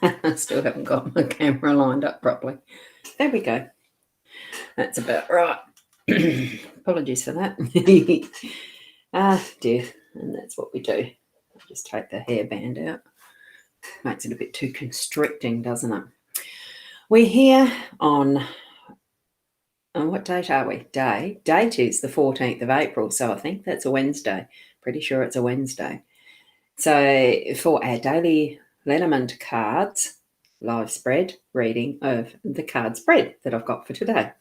I still haven't got my camera lined up properly. There we go. That's about right. Apologies for that. Ah, dear. And that's what we do. I'll just take the hairband out. Makes it a bit too constricting, doesn't it? We're here on what date are we? Date is the 14th of April, so I think that's a Wednesday. Pretty sure it's a Wednesday. So for our daily Lenormand cards, live spread reading of the card spread that I've got for today.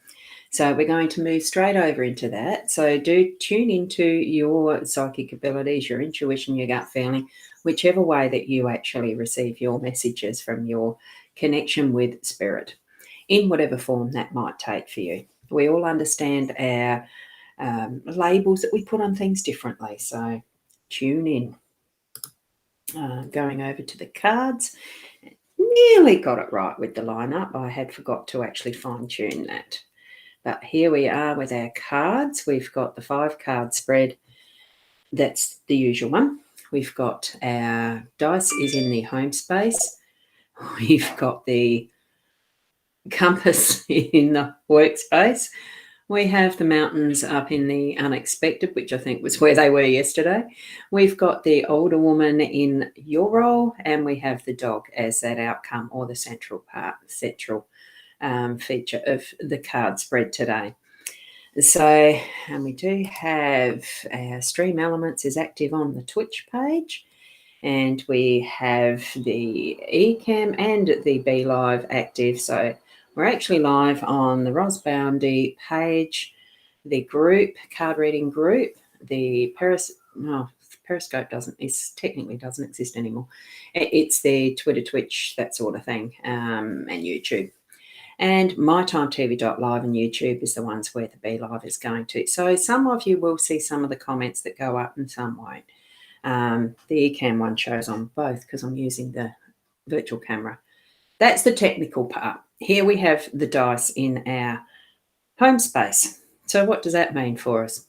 So we're going to move straight over into that. So do tune into your psychic abilities, your intuition, your gut feeling, whichever way that you actually receive your messages from your connection with spirit, in whatever form that might take for you. We all understand our labels that we put on things differently. So tune in. Going over to the cards. Nearly got it right with the lineup. I had forgot to actually fine-tune that. But here we are with our cards. We've got the 5-card spread. That's the usual one. We've got our dice is in the home space. We've got the compass in the workspace. We have the mountains up in the unexpected, which I think was where they were yesterday. We've got the older woman in your role, and we have the dog as that outcome or the central feature of the card spread today. So, and we do have our Stream Elements is active on the Twitch page, and we have the Ecamm and the Be Live active. So we're actually live on the Ros Boundy page, the group, card reading group, the Periscope technically doesn't exist anymore. It's the Twitter, Twitch, that sort of thing, and YouTube. And mytimetv.live and YouTube is the ones where the Be Live is going to. So some of you will see some of the comments that go up and some won't. The Ecamm one shows on both because I'm using the virtual camera. That's the technical part. Here we have the dice in our home space. So what does that mean for us?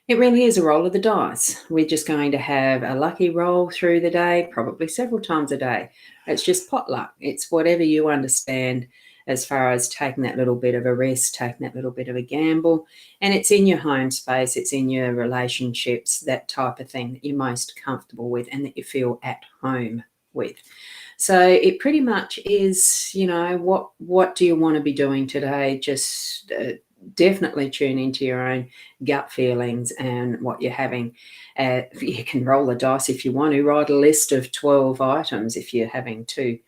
It really is a roll of the dice. We're just going to have a lucky roll through the day, probably several times a day. It's just potluck. It's whatever you understand as far as taking that little bit of a risk, taking that little bit of a gamble. And it's in your home space, it's in your relationships, that type of thing that you're most comfortable with and that you feel at home with. So it pretty much is, what do you want to be doing today? Just definitely tune into your own gut feelings and what you're having. You can roll the dice if you want to, write a list of 12 items if you're having two.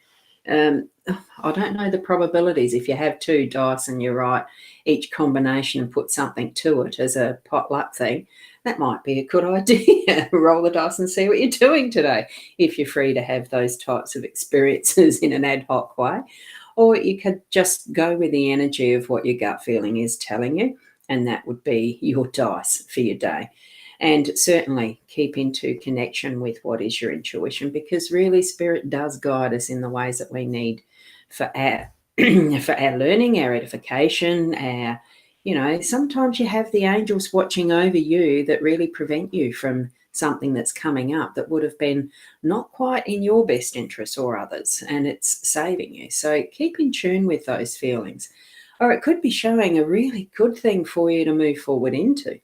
I don't know the probabilities. If you have 2 dice and you write each combination and put something to it as a potluck thing, that might be a good idea. Roll the dice and see what you're doing today, if you're free to have those types of experiences in an ad hoc way. Or you could just go with the energy of what your gut feeling is telling you, and that would be your dice for your day. And certainly keep into connection with what is your intuition, because really spirit does guide us in the ways that we need for our for our learning, our edification, sometimes you have the angels watching over you that really prevent you from something that's coming up that would have been not quite in your best interest or others, and it's saving you. So keep in tune with those feelings. Or it could be showing a really good thing for you to move forward into.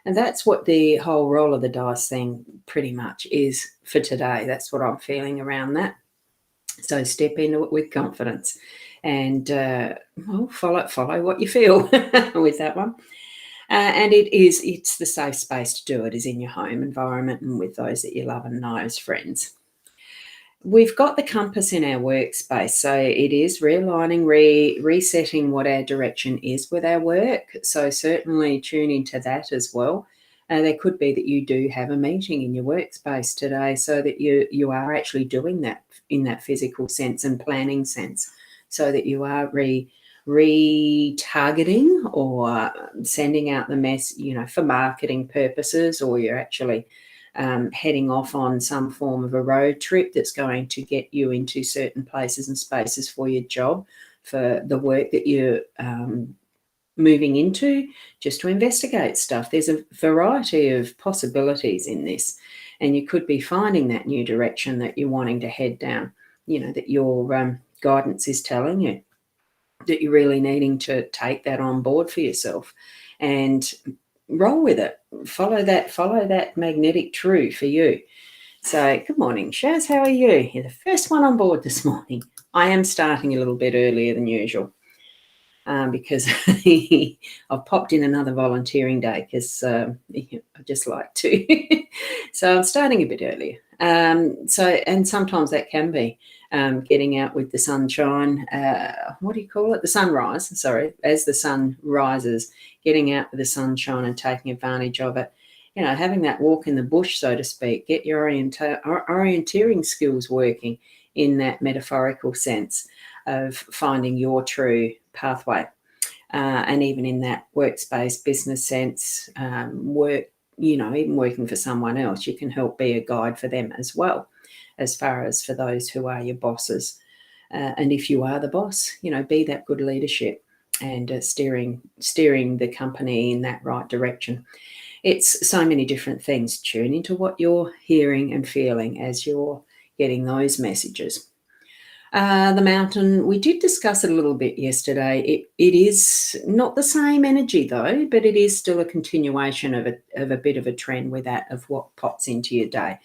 And that's what the whole roll of the dice thing pretty much is for today. That's what I'm feeling around that. So step into it with confidence and follow what you feel with that one. And it's the safe space to do it is in your home environment and with those that you love and know as friends. We've got the compass in our workspace, so it is realigning, resetting what our direction is with our work. So certainly tune into that as well. There could be that you do have a meeting in your workspace today, so that you are actually doing that in that physical sense and planning sense, so that you are retargeting or sending out the mess, for marketing purposes, or you're actually heading off on some form of a road trip that's going to get you into certain places and spaces for your job, for the work that you're moving into, just to investigate stuff. There's a variety of possibilities in this, and you could be finding that new direction that you're wanting to head down. that your guidance is telling you, that you're really needing to take that on board for yourself and roll with it. Follow that magnetic true for you. So good morning, Shaz. How are you? You're the first one on board this morning. I am starting a little bit earlier than usual because I've popped in another volunteering day because I just like to. So I'm starting a bit earlier. And sometimes that can be getting out with the sunshine. What do you call it? The sunrise. Sorry, as the sun rises, getting out with the sunshine and taking advantage of it. Having that walk in the bush, so to speak. Get your orienteering skills working in that metaphorical sense of finding your true pathway. And even in that workspace business sense, even working for someone else, you can help be a guide for them as well, as far as for those who are your bosses. And if you are the boss, be that good leadership and steering the company in that right direction. It's so many different things. Tune into what you're hearing and feeling as you're getting those messages. The mountain, we did discuss it a little bit yesterday. It is not the same energy though, but it is still a continuation of a bit of a trend with that of what pops into your day.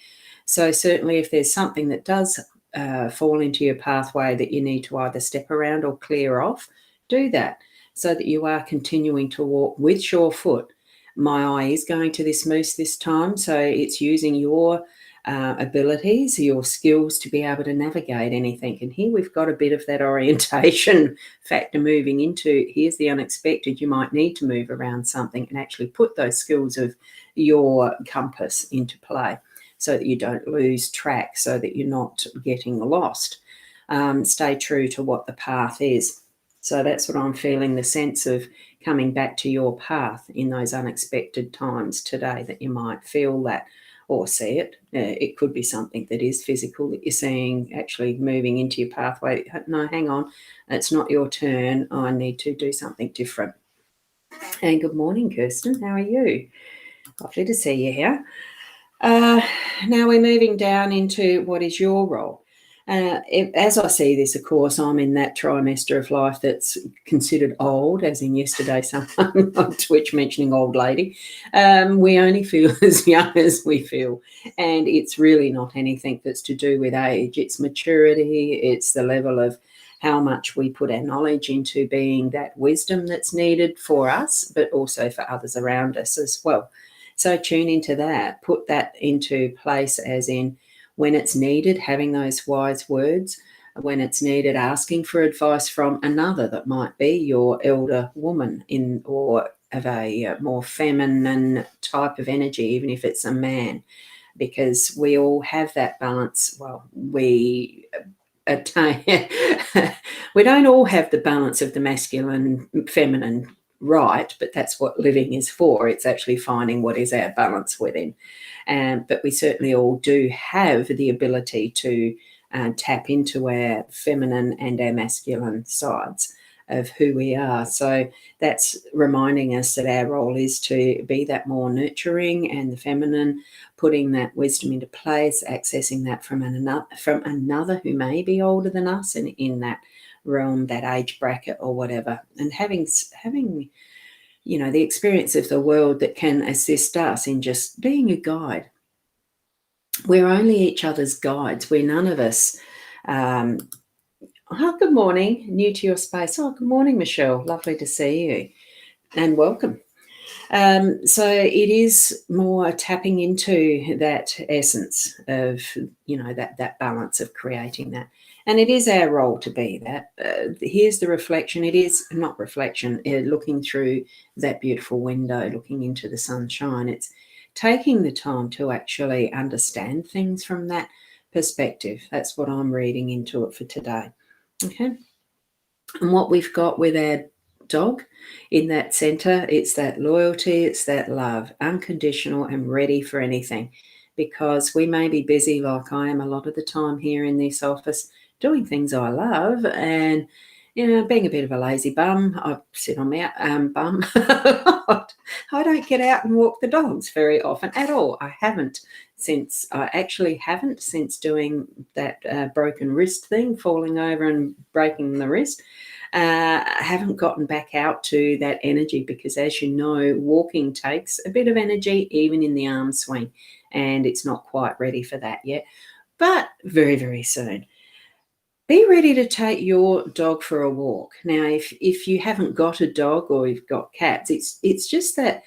So certainly if there's something that does fall into your pathway that you need to either step around or clear off, do that so that you are continuing to walk with sure foot. My eye is going to this moose this time, so it's using your abilities, your skills to be able to navigate anything. And here we've got a bit of that orientation factor moving into, here's the unexpected. You might need to move around something and actually put those skills of your compass into play so that you don't lose track, so that you're not getting lost. Stay true to what the path is. So that's what I'm feeling, the sense of coming back to your path in those unexpected times today, that you might feel that or see it. It could be something that is physical that you're seeing actually moving into your pathway. No, hang on, it's not your turn. I need to do something different. And good morning, Kirsten. How are you? Lovely to see you here. Now we're moving down into what is your role. As I see this, of course, I'm in that trimester of life that's considered old, as in yesterday someone on Twitch mentioning old lady. We only feel as young as we feel, and it's really not anything that's to do with age. It's maturity, it's the level of how much we put our knowledge into being that wisdom that's needed for us, but also for others around us as well. So tune into that, put that into place, as in when it's needed, having those wise words, when it's needed, asking for advice from another that might be your elder woman or of a more feminine type of energy, even if it's a man, because we all have that balance. Well, we attain, we don't all have the balance of the masculine, feminine, right, but that's what living is for. It's actually finding what is our balance within. But we certainly all do have the ability to tap into our feminine and our masculine sides of who we are. So that's reminding us that our role is to be that more nurturing and the feminine, putting that wisdom into place, accessing that from another who may be older than us and in that realm, that age bracket or whatever, and having the experience of the world that can assist us in just being a guide. We're only each other's guides. We're none of us. Good morning. New to your space. Oh, good morning, Michelle. Lovely to see you and welcome. So it is more tapping into that essence of, that balance of creating that. And it is our role to be that. Here's the reflection. It is not reflection, looking through that beautiful window, looking into the sunshine. It's taking the time to actually understand things from that perspective. That's what I'm reading into it for today. Okay. And what we've got with our dog in that center, it's that loyalty, it's that love, unconditional and ready for anything, because we may be busy like I am a lot of the time here in this office doing things I love, and being a bit of a lazy bum, I sit on my bum. I don't get out and walk the dogs very often at all. I actually haven't since doing that broken wrist thing, falling over and breaking the wrist. I haven't gotten back out to that energy because, as you know, walking takes a bit of energy, even in the arm swing, and it's not quite ready for that yet, but very, very soon. Be ready to take your dog for a walk. Now, if you haven't got a dog or you've got cats, it's just that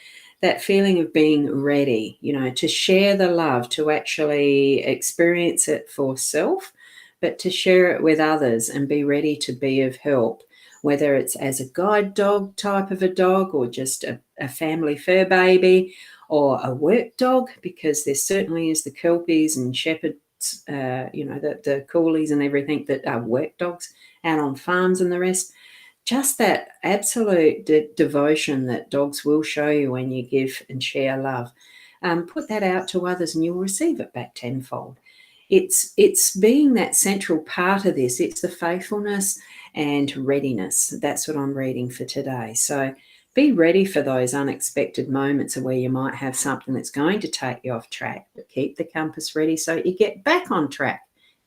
feeling of being ready, to share the love, to actually experience it for self, but to share it with others and be ready to be of help, whether it's as a guide dog type of a dog or just a family fur baby or a work dog, because there certainly is the Kelpies and Shepherds, the coolies and everything that are work dogs out on farms and the rest. Just that absolute devotion that dogs will show you when you give and share love. Put that out to others and you'll receive it back tenfold. It's being that central part of this. It's the faithfulness and readiness. That's what I'm reading for today. So be ready for those unexpected moments where you might have something that's going to take you off track, but keep the compass ready so you get back on track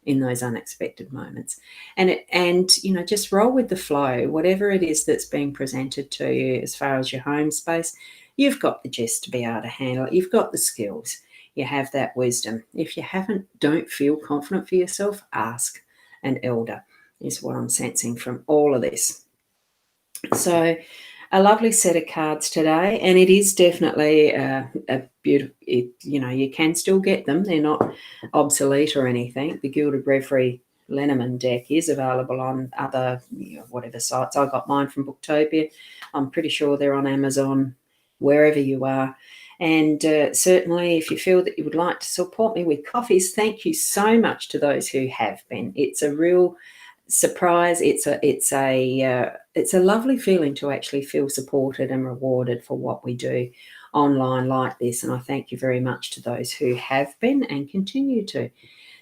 in those unexpected moments. And just roll with the flow. Whatever it is that's being presented to you as far as your home space, you've got the gist to be able to handle it. You've got the skills. You have that wisdom. If you don't feel confident for yourself, ask an elder, is what I'm sensing from all of this. So a lovely set of cards today, and it is definitely a beautiful, you can still get them. They're not obsolete or anything. The Gilded Reverie Lenormand deck is available on other, whatever sites. I got mine from Booktopia. I'm pretty sure they're on Amazon, wherever you are. And certainly if you feel that you would like to support me with coffees, thank you so much to those who have been. It's a real surprise. It's a lovely feeling to actually feel supported and rewarded for what we do online like this, and I thank you very much to those who have been and continue to.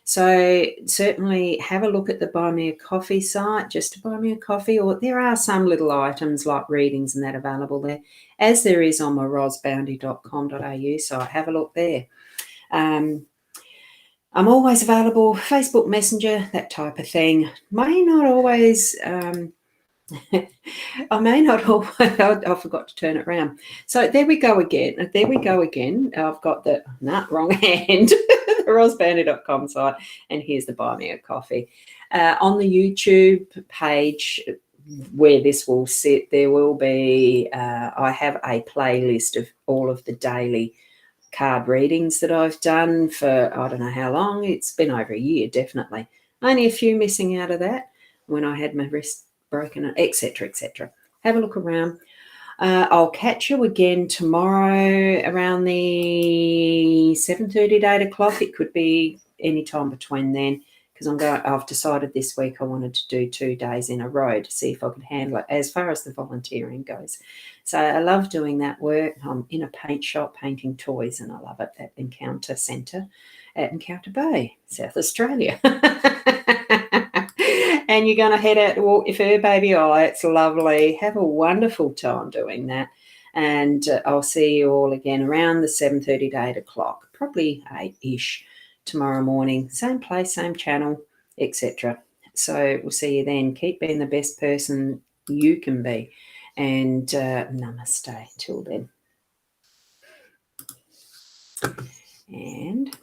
So certainly have a look at the Buy Me a Coffee site, just to buy me a coffee, or there are some little items like readings and that available there, as there is on my rosbounty.com.au, so have a look there. I'm always available, Facebook Messenger, that type of thing. May not always, I may not always, I forgot to turn it around. So there we go again. I've got the, wrong hand, the rosbounty.com site, and here's the Buy Me a Coffee. On the YouTube page where this will sit, there will be, I have a playlist of all of the daily card readings that I've done for I don't know how long. It's been over a year, definitely. Only a few missing out of that when I had my wrist broken, etc., etc. Have a look around. I'll catch you again tomorrow around the 7:30 to 8 o'clock. It could be any time between then, because I've decided this week I wanted to do 2 days in a row to see if I could handle it as far as the volunteering goes. So I love doing that work. I'm in a paint shop painting toys, and I love it at Encounter Centre at Encounter Bay, South Australia. And you're going to head out to walk your fur baby. Oh, it's lovely. Have a wonderful time doing that. And I'll see you all again around the 7:30 to 8 o'clock, probably 8-ish tomorrow morning. Same place, same channel, etc. So we'll see you then. Keep being the best person you can be. And namaste till then. And